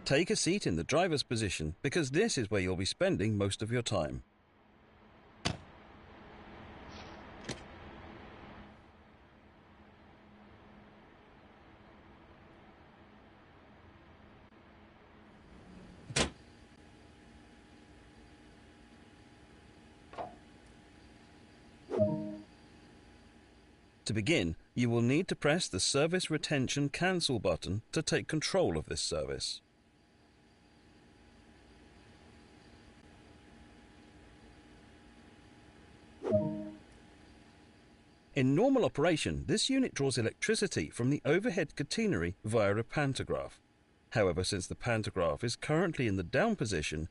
Take a seat in the driver's position because this is where you'll be spending most of your time. To begin, you will need to press the Service Retention Cancel button to take control of this service. In normal operation, this unit draws electricity from the overhead catenary via a pantograph. However, since the pantograph is currently in the down position,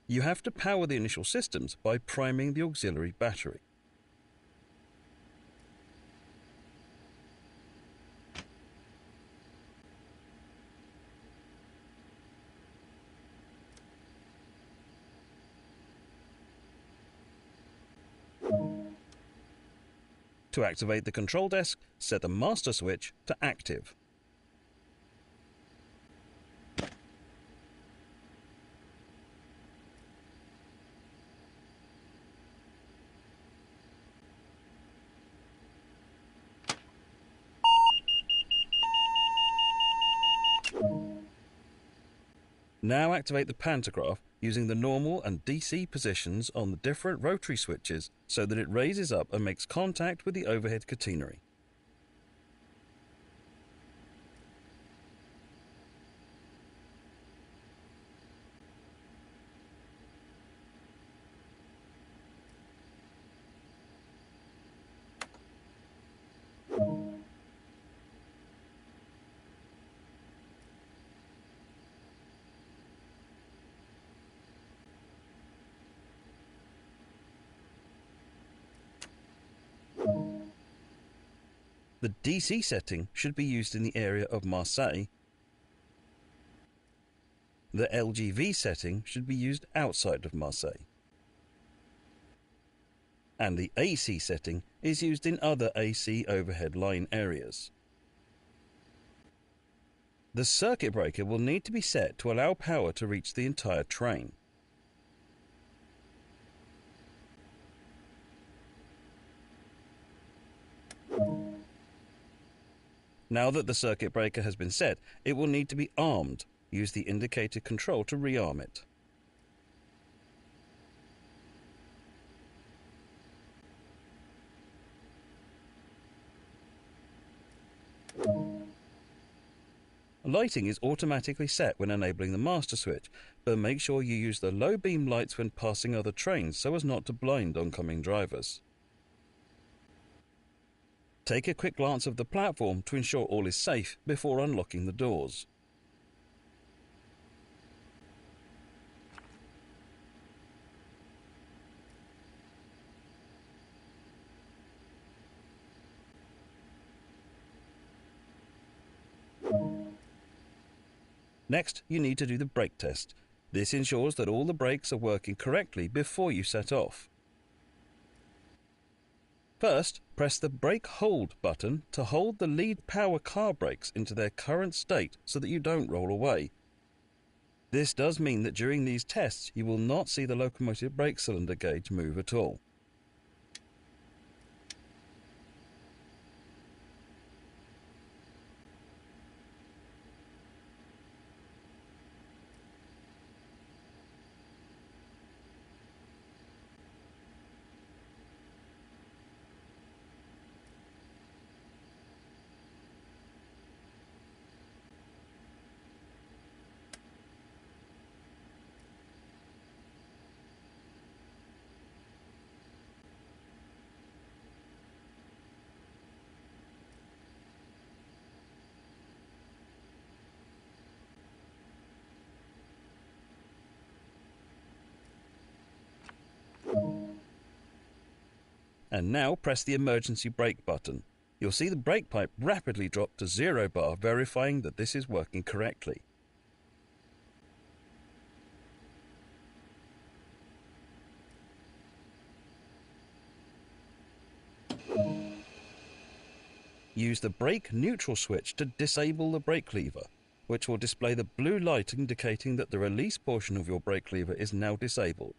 you have to power the initial systems by priming the auxiliary battery. To activate the control desk, set the master switch to active. Now activate the pantograph using the normal and DC positions on the different rotary switches so that it raises up and makes contact with the overhead catenary. The DC setting should be used in the area of Marseille. The LGV setting should be used outside of Marseille. And the AC setting is used in other AC overhead line areas. The circuit breaker will need to be set to allow power to reach the entire train. Now that the circuit breaker has been set, it will need to be armed. Use the indicator control to rearm it. Lighting is automatically set when enabling the master switch, but make sure you use the low beam lights when passing other trains so as not to blind oncoming drivers. Take a quick glance of the platform to ensure all is safe before unlocking the doors. Next, you need to do the brake test. This ensures that all the brakes are working correctly before you set off. First, press the brake hold button to hold the lead power car brakes into their current state so that you don't roll away. This does mean that during these tests you will not see the locomotive brake cylinder gauge move at all. And now press the emergency brake button. You'll see the brake pipe rapidly drop to 0 bar, verifying that this is working correctly. Use the brake neutral switch to disable the brake lever. which will display the blue light indicating that the release portion of your brake lever is now disabled.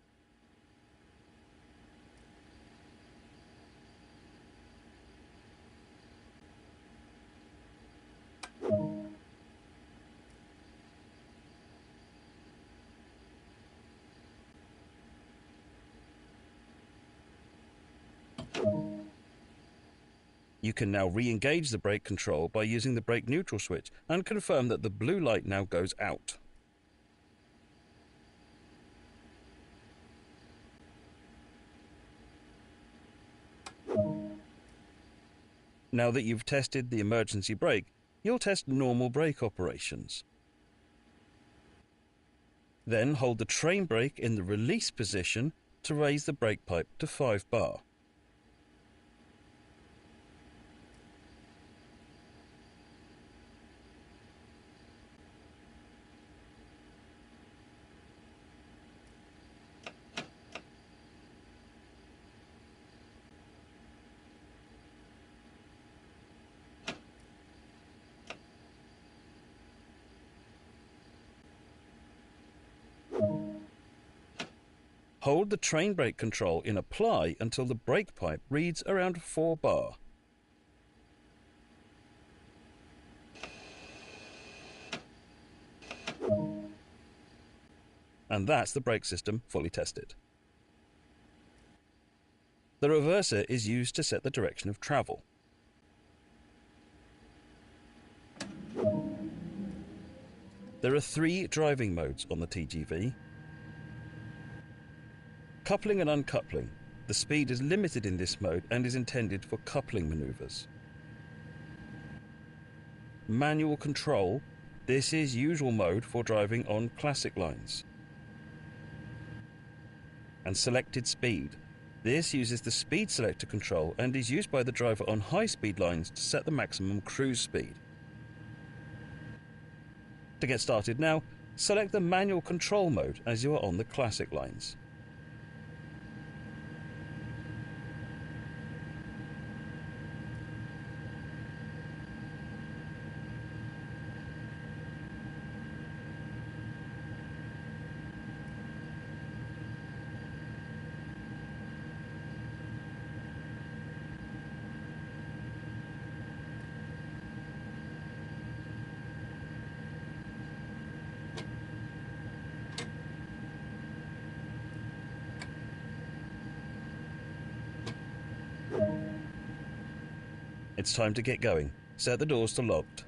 You can now re-engage the brake control by using the brake neutral switch and confirm that the blue light now goes out. Now that you've tested the emergency brake, you'll test normal brake operations. Then hold the train brake in the release position to raise the brake pipe to 5 bar. Hold the train brake control in apply until the brake pipe reads around 4 bar. And that's the brake system fully tested. The reverser is used to set the direction of travel. There are 3 driving modes on the TGV. Coupling and uncoupling. The speed is limited in this mode and is intended for coupling manoeuvres. Manual control. This is usual mode for driving on classic lines. And selected speed. This uses the speed selector control and is used by the driver on high-speed lines to set the maximum cruise speed. To get started now, select the manual control mode as you are on the classic lines. It's time to get going. Set the doors to locked.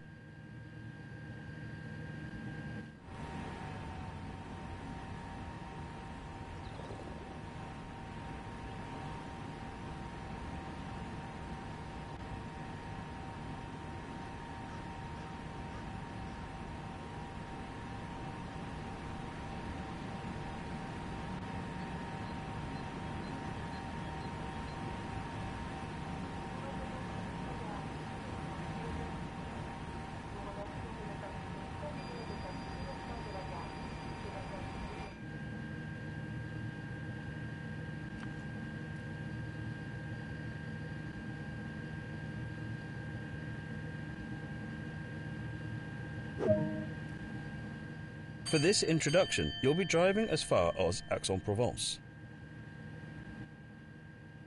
For this introduction, you'll be driving as far as Aix-en-Provence.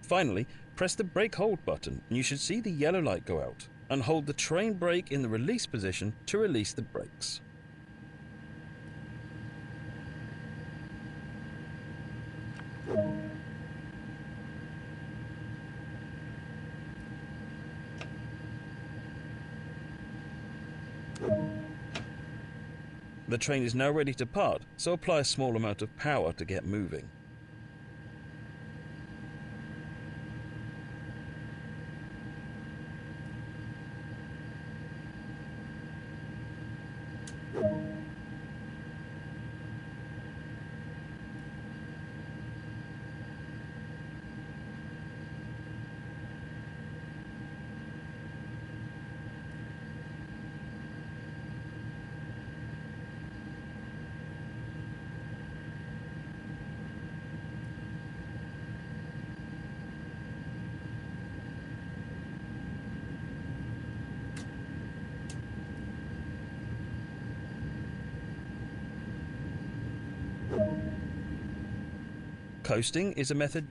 Finally, press the brake hold button and you should see the yellow light go out, and hold the train brake in the release position to release the brakes. The train is now ready to part, so apply a small amount of power to get moving. Coasting is a method.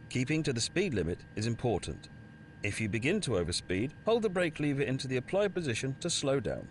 Keeping to the speed limit is important. If you begin to overspeed, hold the brake lever into the applied position to slow down.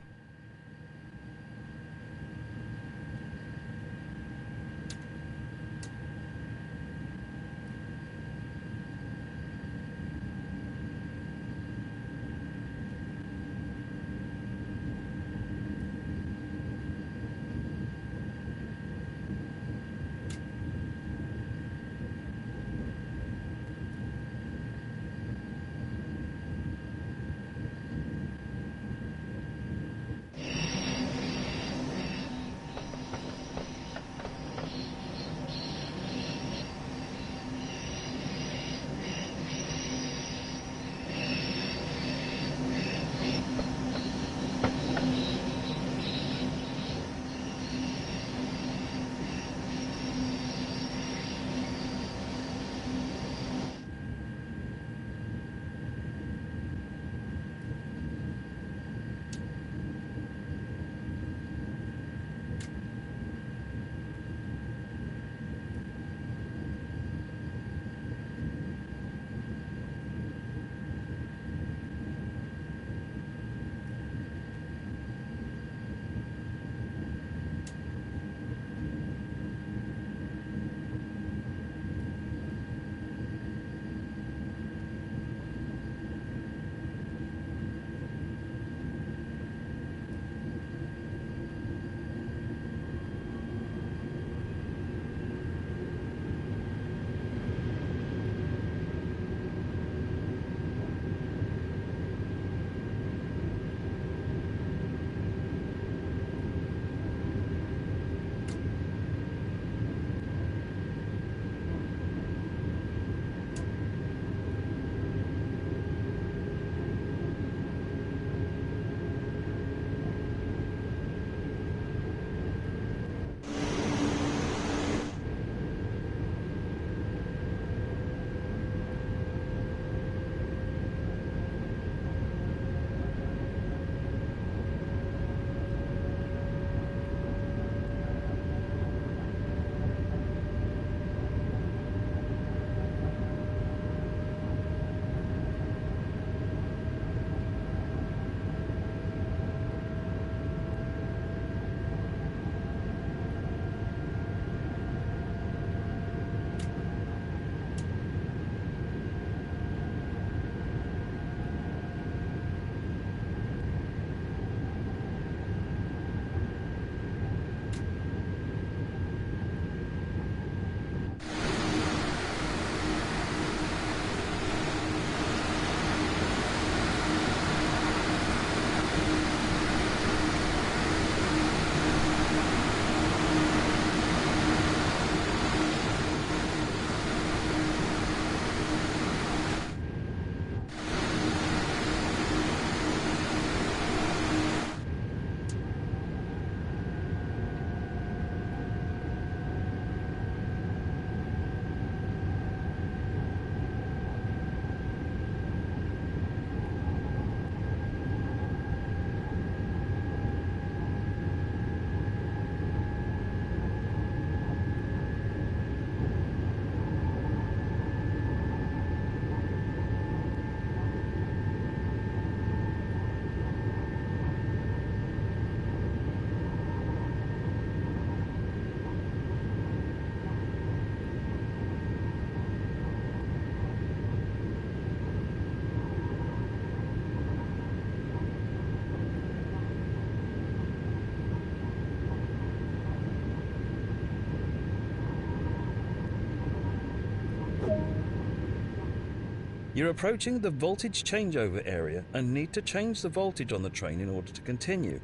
You're approaching the voltage changeover area and need to change the voltage on the train in order to continue.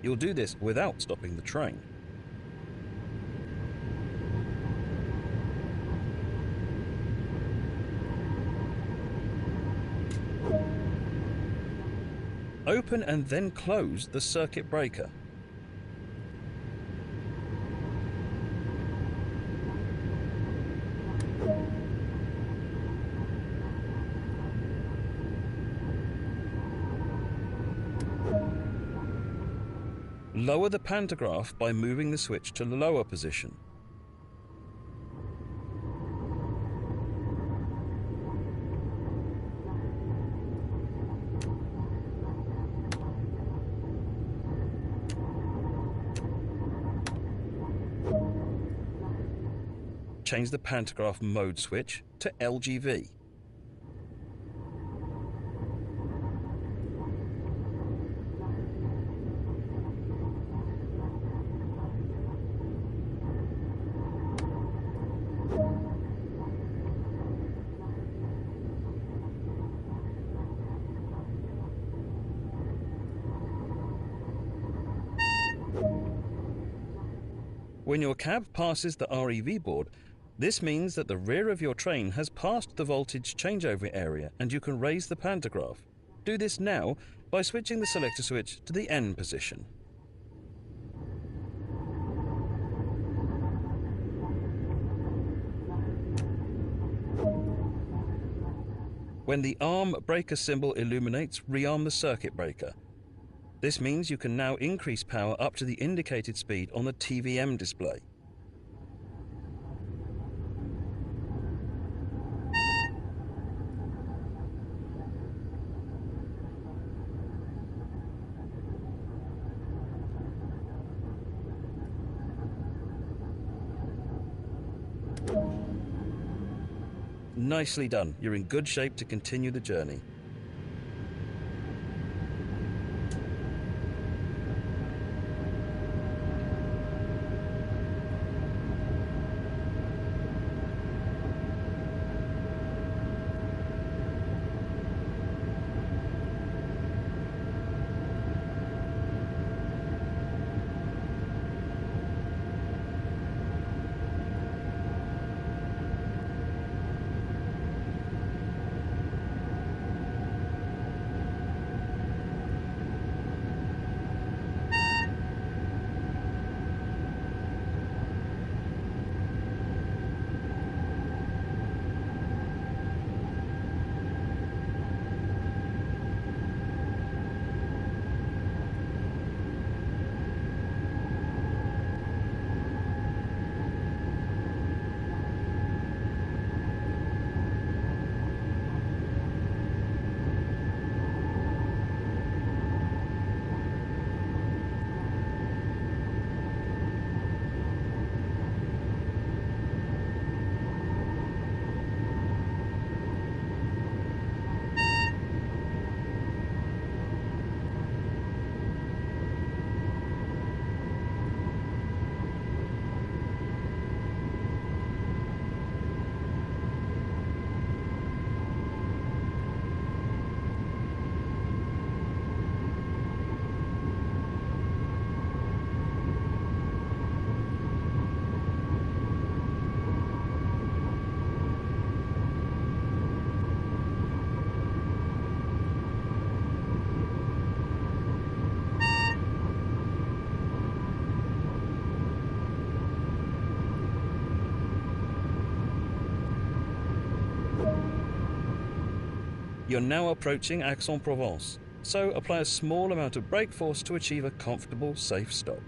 You'll do this without stopping the train. Open and then close the circuit breaker. Lower the pantograph by moving the switch to the lower position. change the pantograph mode switch to LGV. When your cab passes the REV board, this means that the rear of your train has passed the voltage changeover area and you can raise the pantograph. Do this now by switching the selector switch to the N position. When the arm breaker symbol illuminates, rearm the circuit breaker. This means you can now increase power up to the indicated speed on the TVM display. Nicely done. You're in good shape to continue the journey. You're now approaching Aix-en-Provence, so apply a small amount of brake force to achieve a comfortable, safe stop.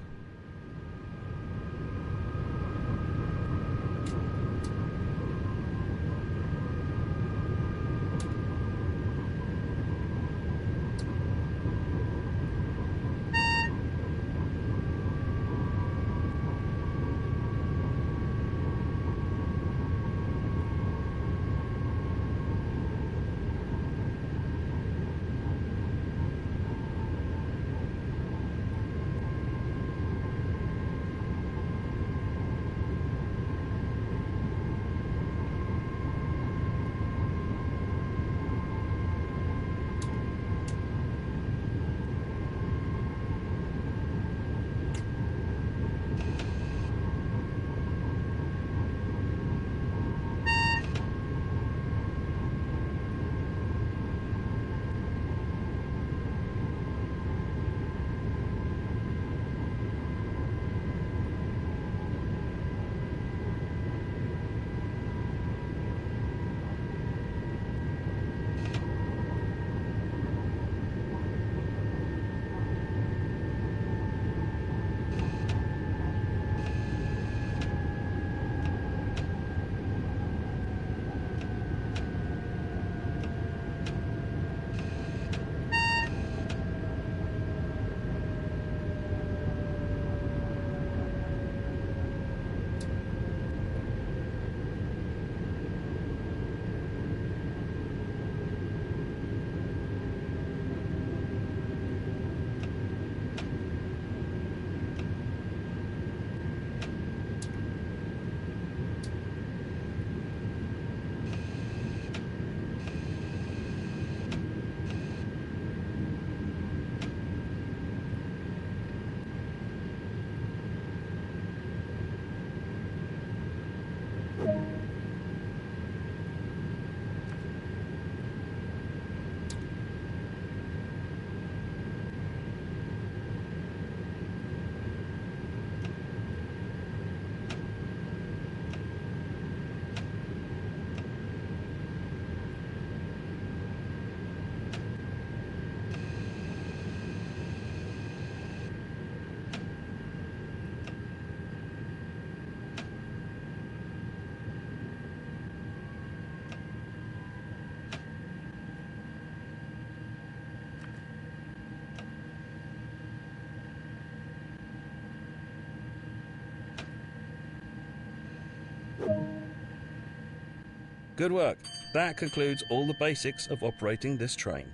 Good work. That concludes all the basics of operating this train.